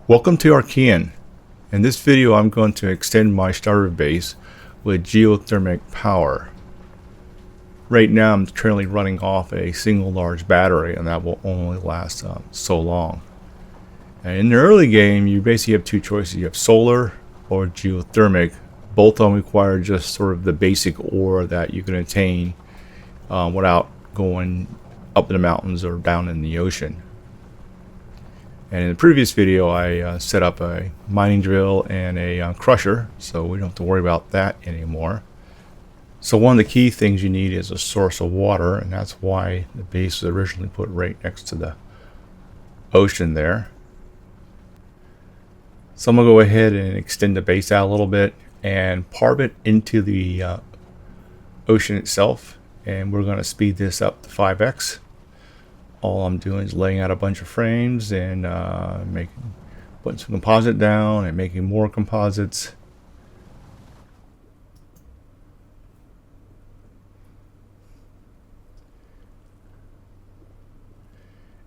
Welcome to Archean. In this video I'm going to extend my starter base with geothermal power. Right now I'm currently running off a single large battery, and that will only last so long. And in the early game you basically have two choices. You have solar or geothermal. Both of them require just sort of the basic ore that you can attain without going up in the mountains or down in the ocean. And in the previous video, I set up a mining drill and a crusher, so we don't have to worry about that anymore. So one of the key things you need is a source of water, and that's why the base was originally put right next to the ocean there. So I'm going to go ahead and extend the base out a little bit and parve it into the ocean itself, and we're going to speed this up to 5x. All I'm doing is laying out a bunch of frames and putting some composite down and making more composites.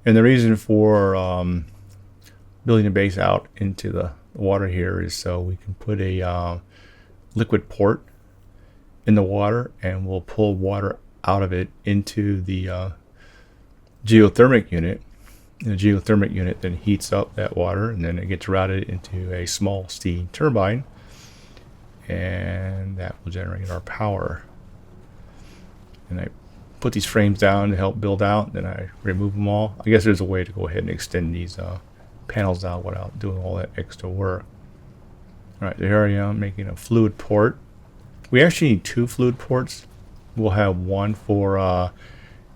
And the reason for building the base out into the water here is so we can put a liquid port in the water, and we'll pull water out of it into the geothermal unit. And the geothermal unit then heats up that water, and then it gets routed into a small steam turbine, and that will generate our power. And I put these frames down to help build out, then I remove them all. I guess there's a way to go ahead and extend these panels out without doing all that extra work. Alright, here I am making a fluid port. We actually need two fluid ports. We'll have one for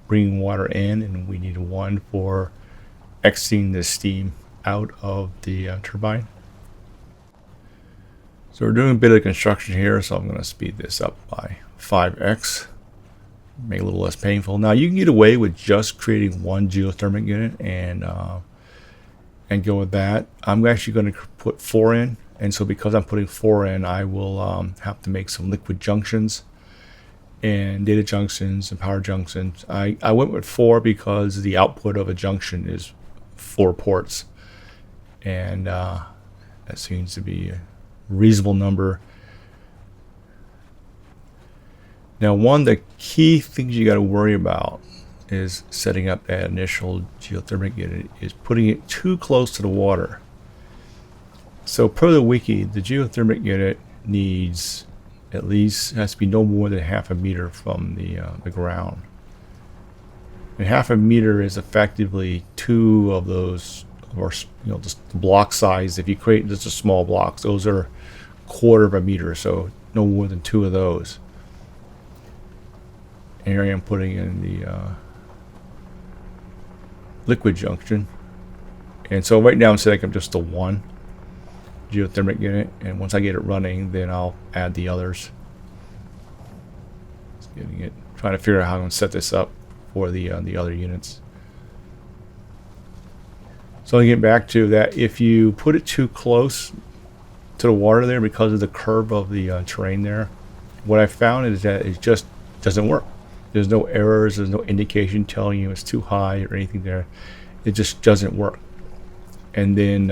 bringing water in, and we need one for exiting the steam out of the turbine. So we're doing a bit of construction here, so I'm going to speed this up by 5x, make it a little less painful. Now you can get away with just creating one geothermal unit and go with that. I'm actually going to put 4 in, and so because I'm putting 4 in, I will have to make some liquid junctions and data junctions and power junctions. I went with 4 because the output of a junction is 4 ports, and that seems to be a reasonable number. Now, one of the key things you got to worry about is setting up that initial geothermal unit is putting it too close to the water. So per the wiki, the geothermal unit needs at least, has to be no more than half a meter from the ground. And half a meter is effectively 2 of those, or just the block size. If you create just a small blocks, those are 1/4 of a meter, so no more than 2 of those. And here I am putting in the liquid junction, and so right now I'm setting up just the one geothermal unit, and once I get it running, then I'll add the others. Just getting it, trying to figure out how I'm going to set this up for the other units. So to get back to that, if you put it too close to the water there because of the curve of the terrain there, what I found is that it just doesn't work. There's no errors, there's no indication telling you it's too high or anything there. It just doesn't work. And then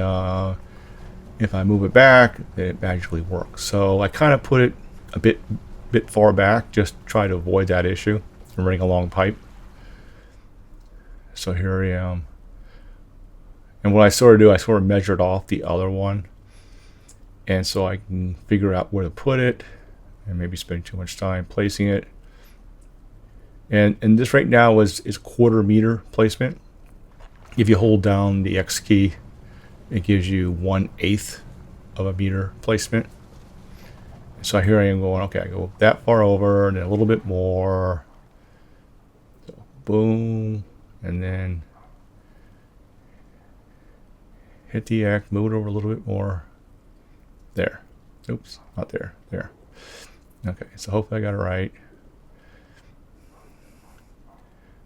if I move it back, then it magically works. So I kind of put it a bit far back, just try to avoid that issue and running a long pipe. So here I am. And what I sort of do, I sort of measured off the other one, and so I can figure out where to put it, and maybe spending too much time placing it. And this right now is 1/4 meter placement. If you hold down the X key, it gives you 1/8 of a meter placement. So here I am going, okay, I go that far over and then a little bit more. So boom, and then hit the X, move it over a little bit more. There. Oops, not there. There. Okay, so hopefully I got it right.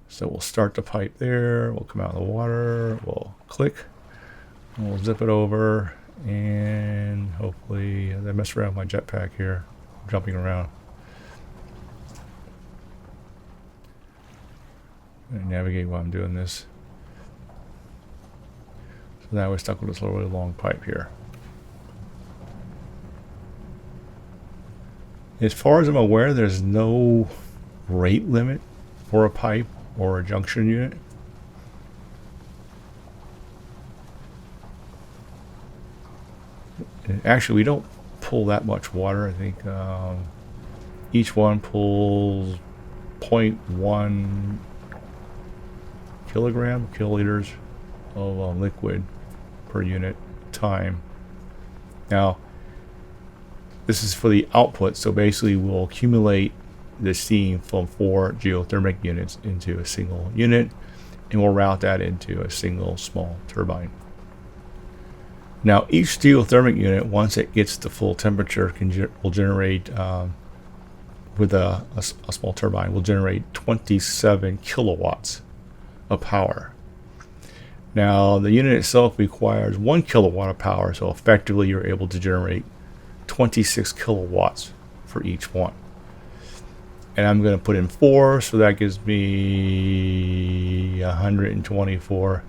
So we'll start the pipe there. We'll come out of the water. We'll click. We'll zip it over, and hopefully, I mess around with my jetpack here, I'm jumping around. And navigate while I'm doing this. So now we're stuck with this really long pipe here. As far as I'm aware, there's no rate limit for a pipe or a junction unit. And actually, we don't pull that much water. I think each one pulls 0.1 kiloliters of liquid per unit time. Now, this is for the output, so basically we'll accumulate the steam from 4 geothermic units into a single unit, and we'll route that into a single small turbine. Now, each geothermic unit, once it gets to full temperature, will generate, with a small turbine, will generate 27 kilowatts of power. Now, the unit itself requires 1 kilowatt of power, so effectively you're able to generate 26 kilowatts for each one. And I'm going to put in 4, so that gives me 124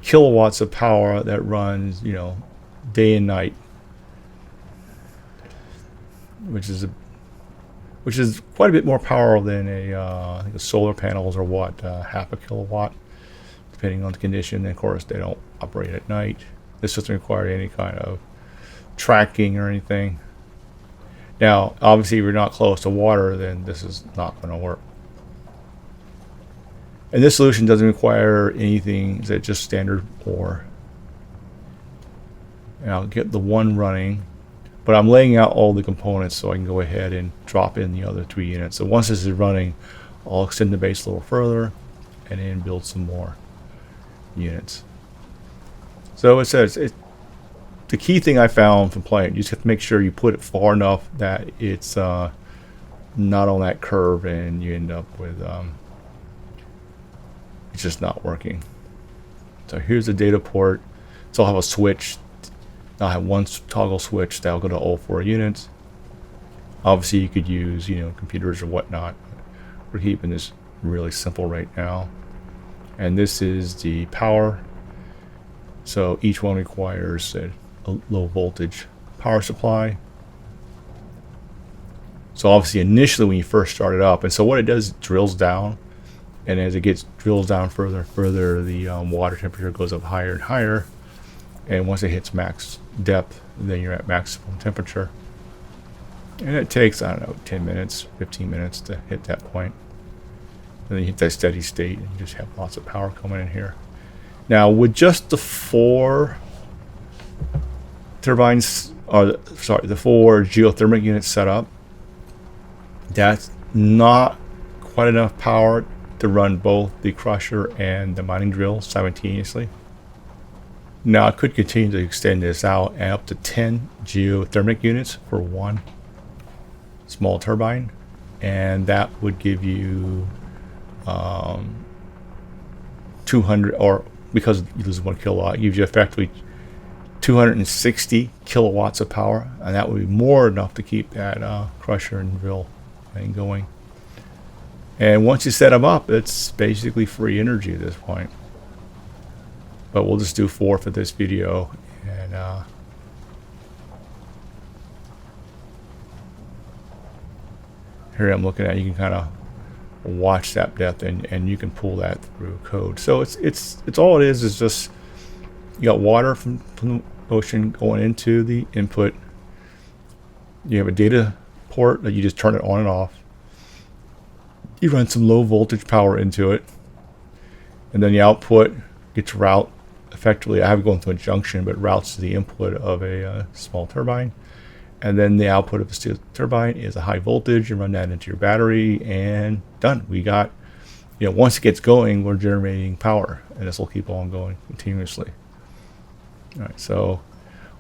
kilowatts of power that runs, day and night, which is quite a bit more power than I think the solar panels are half a kilowatt, depending on the condition. And of course, they don't operate at night. This doesn't require any kind of tracking or anything. Now, obviously, if you're not close to water, then this is not going to work. And this solution doesn't require anything. It's just standard ore. And I'll get the one running, but I'm laying out all the components so I can go ahead and drop in the other 3 units. So once this is running, I'll extend the base a little further and then build some more units. So it says the key thing I found from playing, you just have to make sure you put it far enough that it's not on that curve and you end up with it's just not working. So here's the data port. So I'll have a switch. I'll have one toggle switch that'll go to all 4 units. Obviously, you could use computers or whatnot. We're keeping this really simple right now. And this is the power. So each one requires a low voltage power supply. So obviously, initially when you first start it up, and so what it does, it drills down, and as it drills down further and further, the water temperature goes up higher and higher. And once it hits max depth, then you're at maximum temperature. And it takes, 10 minutes, 15 minutes to hit that point. And then you hit that steady state and you just have lots of power coming in here. Now, with just the 4 turbines, the 4 geothermic units set up, that's not quite enough power to run both the crusher and the mining drill simultaneously. Now, I could continue to extend this out and up to 10 geothermic units for one small turbine, and that would give you 200, or because you lose 1 kilowatt, gives you effectively 260 kilowatts of power, and that would be more than enough to keep that crusher and drill thing going. And once you set them up, it's basically free energy at this point. But we'll just do 4 for this video, and here I'm looking at. You can kind of watch that depth, and you can pull that through code. So it's all it is just you got water from the ocean going into the input. You have a data port that you just turn it on and off. You run some low voltage power into it, and then the output gets route. Effectively, I have it going through a junction, but routes to the input of a small turbine. And then the output of a steel turbine is a high voltage. You run that into your battery, and done. We got, once it gets going, we're generating power, and this will keep on going continuously. All right, so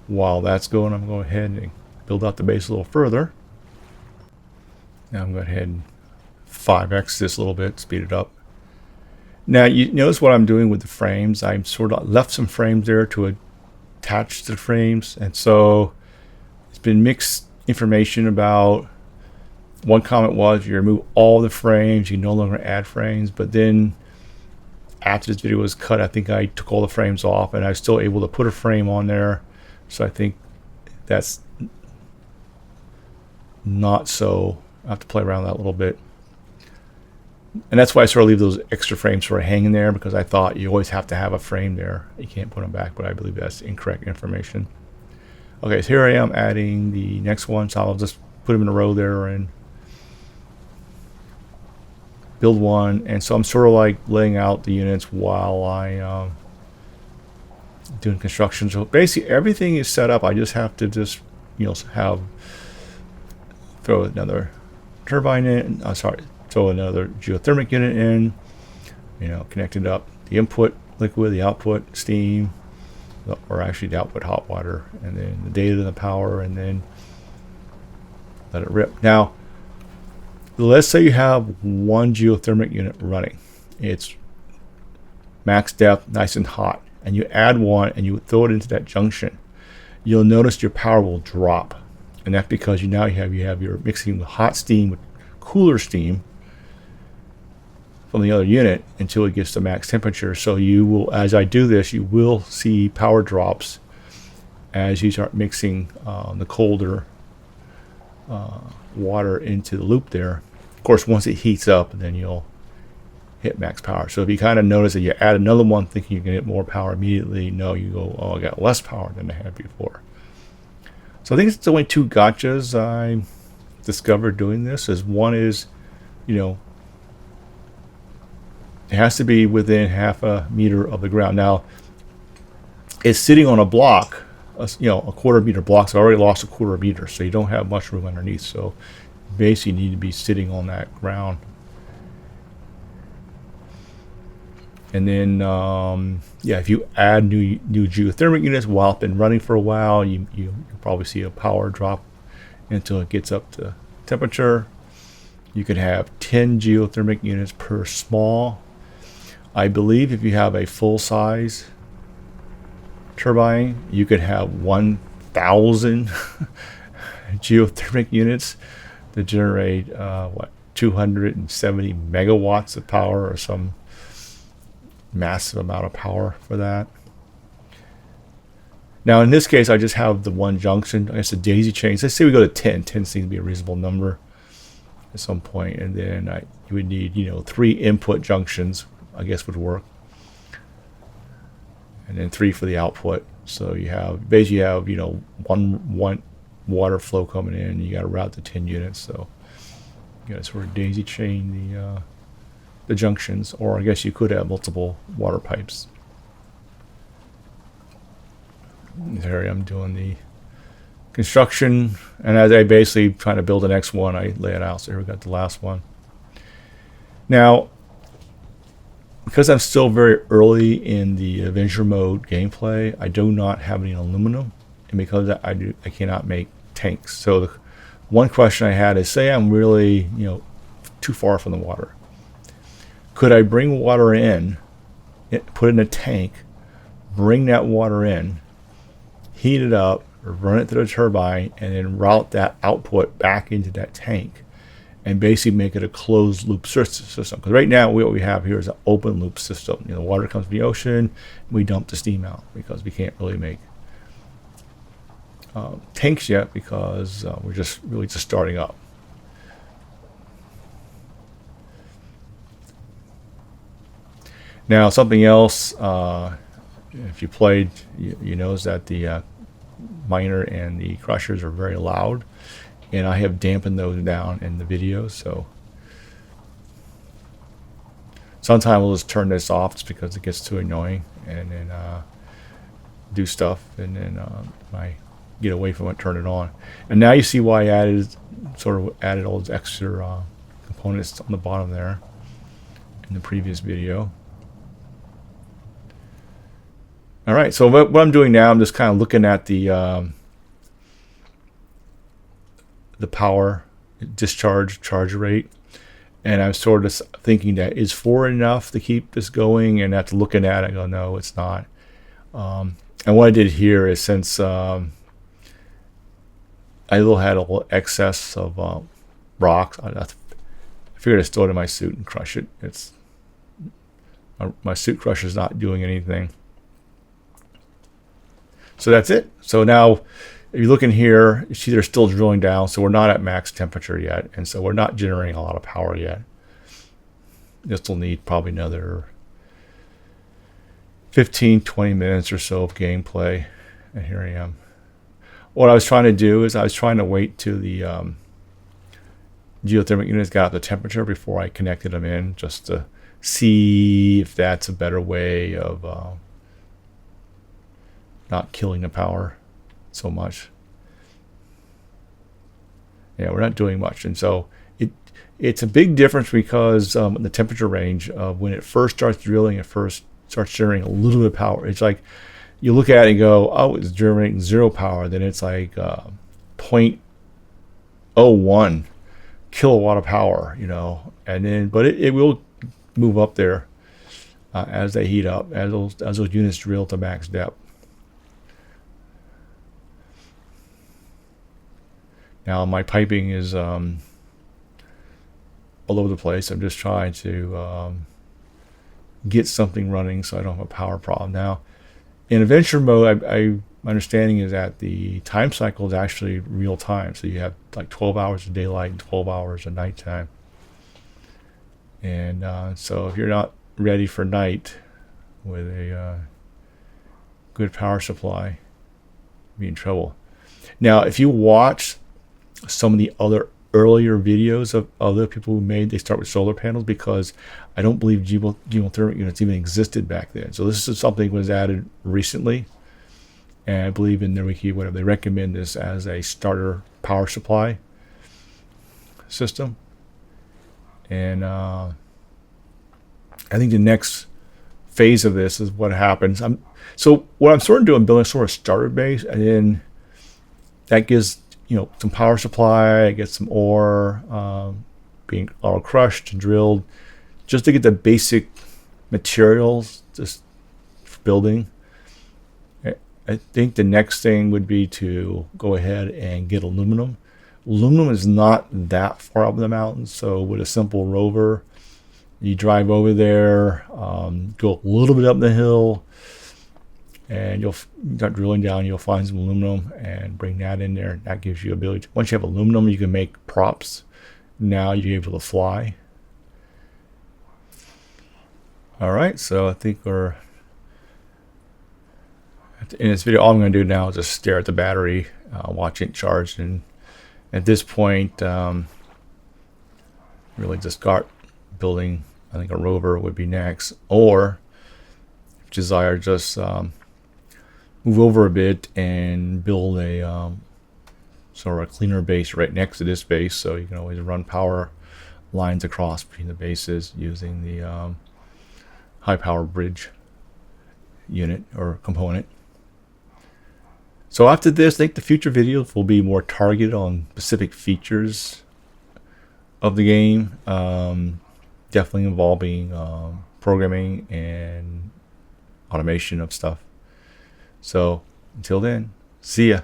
while that's going, I'm going to go ahead and build out the base a little further. Now I'm going to go ahead and 5x this a little bit, speed it up. Now, you notice what I'm doing with the frames. I'm sort of left some frames there to attach to the frames. And so it's been mixed information about, one comment was you remove all the frames, you no longer add frames. But then after this video was cut, I think I took all the frames off, and I was still able to put a frame on there. So I think that's not so. I have to play around with that a little bit. And that's why I sort of leave those extra frames sort of hanging there, because I thought you always have to have a frame there. You can't put them back, but I believe that's incorrect information. Okay, so here I am adding the next one, so I'll just put them in a row there and build one. And so I'm sort of like laying out the units while I doing construction. So basically everything is set up. I just have to just, you know, throw another turbine in. Throw another geothermal unit in. You know, connect it up. The input liquid, the output steam, or actually the output hot water, and then the data and the power, and then let it rip. Now, let's say you have one geothermal unit running. It's max depth, nice and hot, and you add one and you throw it into that junction. You'll notice your power will drop, and that's because you have your mixing with hot steam with cooler steam from the other unit until it gets to max temperature. So you will, as I do this, you will see power drops as you start mixing the colder water into the loop there. Of course, once it heats up, then you'll hit max power. So if you kind of notice that you add another one thinking you're going to get more power immediately, no, you go, oh, I got less power than I had before. So I think it's only two gotchas I discovered doing this. One is, you know, it has to be within half a meter of the ground. Now, it's sitting on a block, you know, a quarter meter block. So I already lost a quarter meter, so you don't have much room underneath. So basically, you need to be sitting on that ground. And then, yeah, if you add new geothermal units while it's been running for a while, you'll probably see a power drop until it gets up to temperature. You could have 10 geothermal units per small. I believe if you have a full-size turbine, you could have 1,000 geothermal units to generate 270 megawatts of power, or some massive amount of power for that. Now in this case, I just have the one junction. I guess the daisy chains. Let's say we go to 10. 10 seems to be a reasonable number at some point, and then you would need, you know, 3 input junctions, I guess would work, and then 3 for the output. So you have basically you know, one water flow coming in. You got to route the 10 units. So you got to sort of daisy chain the junctions, or I guess you could have multiple water pipes. There I'm doing the construction, and as I basically trying to build the next one, I lay it out. So here we got the last one. Now, because I'm still very early in the adventure mode gameplay, I do not have any aluminum, and because I cannot make tanks. So the one question I had is, say I'm really, you know, too far from the water. Could I bring water in, put it in a tank, bring that water in, heat it up, run it through the turbine, and then route that output back into that tank, and basically make it a closed loop system? Because right now what we have here is an open loop system. You know, the water comes from the ocean, and we dump the steam out, because we can't really make tanks yet, because we're just really just starting up. Now, something else, if you played, you notice that the miner and the crushers are very loud, and I have dampened those down in the video. So sometimes we'll just turn this off just because it gets too annoying, and then do stuff, and then I get away from it, turn it on. And now you see why I added all those extra components on the bottom there in the previous video. All right, so what I'm doing now, I'm just kind of looking at the power charge rate, and I'm sort of thinking that is 4 enough to keep this going, and after looking at it, I go, no, it's not. And what I did here is, since I had a little excess of rocks, I figured I'd store it in my suit and crush it. My suit crusher is not doing anything. So that's it. So now if you look in here, you see they're still drilling down. So we're not at max temperature yet. And so we're not generating a lot of power yet. This will need probably another 15-20 minutes or so of gameplay. And here I am. What I was trying to do is I was trying to wait till the geothermal units got up the temperature before I connected them in, just to see if that's a better way of not killing the power so much. Yeah, we're not doing much. And so it's a big difference because the temperature range of when it first starts drilling, it first starts generating a little bit of power. It's like you look at it and go, oh, it's generating 0 power. Then it's like 0.01 kilowatt of power, you know. And then, but it will move up there as they heat up, as those units drill to max depth. Now my piping is all over the place. I'm just trying to get something running so I don't have a power problem. Now, in adventure mode, my understanding is that the time cycle is actually real time. So you have like 12 hours of daylight and 12 hours of nighttime. And so if you're not ready for night with a good power supply, you'll be in trouble. Now, if you watch some of the other earlier videos of other people who they start with solar panels, because I don't believe geothermal units even existed back then. So this is something that was added recently, and I believe in their wiki, whatever, they recommend this as a starter power supply system. And I think the next phase of this is what happens. So what I'm sort of doing, building sort of starter base, and then that gives, you know, some power supply, get some ore, being all crushed and drilled, just to get the basic materials just for building. I think the next thing would be to go ahead and get aluminum. Aluminum is not that far up in the mountains, so with a simple rover, you drive over there, go a little bit up the hill, and you'll start drilling down. You'll find some aluminum and bring that in there. That gives you ability. Once you have aluminum, you can make props. Now you're able to fly. All right, so I think we're in this video. All I'm going to do now is just stare at the battery, watch it charge, and at this point, really just start building. I think a rover would be next, or if desired, just move over a bit and build a sort of a cleaner base right next to this base, so you can always run power lines across between the bases using the high power bridge unit or component. So after this, I think the future videos will be more targeted on specific features of the game, definitely involving programming and automation of stuff. So until then, see ya.